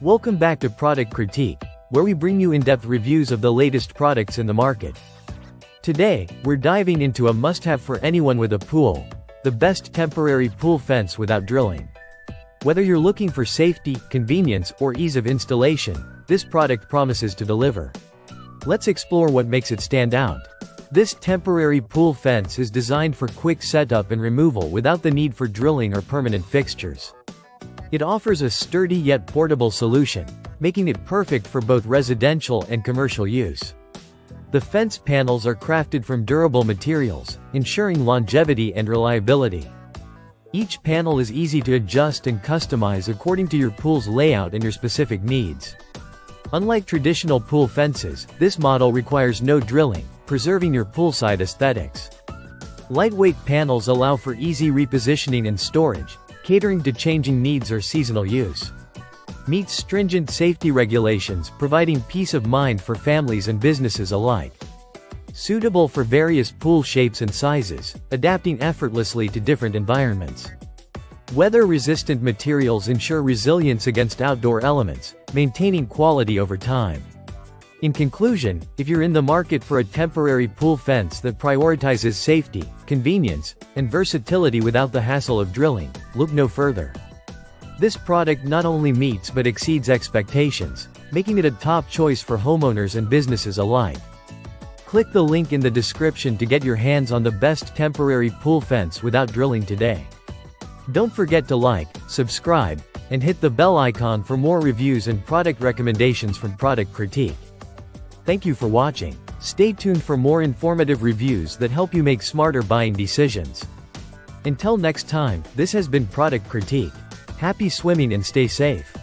Welcome back to Product Critique, where we bring you in-depth reviews of the latest products in the market. Today, we're diving into a must-have for anyone with a pool, the best temporary pool fence without drilling. Whether you're looking for safety, convenience, or ease of installation, this product promises to deliver. Let's explore what makes it stand out. This temporary pool fence is designed for quick setup and removal without the need for drilling or permanent fixtures. It offers a sturdy yet portable solution, making it perfect for both residential and commercial use. The fence panels are crafted from durable materials, ensuring longevity and reliability. Each panel is easy to adjust and customize according to your pool's layout and your specific needs. Unlike traditional pool fences, this model requires no drilling, preserving your poolside aesthetics. Lightweight panels allow for easy repositioning and storage, catering to changing needs or seasonal use. Meets stringent safety regulations, providing peace of mind for families and businesses alike. Suitable for various pool shapes and sizes, adapting effortlessly to different environments. Weather-resistant materials ensure resilience against outdoor elements, maintaining quality over time. In conclusion, if you're in the market for a temporary pool fence that prioritizes safety, convenience, and versatility without the hassle of drilling, look no further. This product not only meets but exceeds expectations, making it a top choice for homeowners and businesses alike. Click the link in the description to get your hands on the best temporary pool fence without drilling today. Don't forget to like, subscribe, and hit the bell icon for more reviews and product recommendations from Product Critique. Thank you for watching. Stay tuned for more informative reviews that help you make smarter buying decisions. Until next time, this has been Product Critique. Happy swimming and stay safe.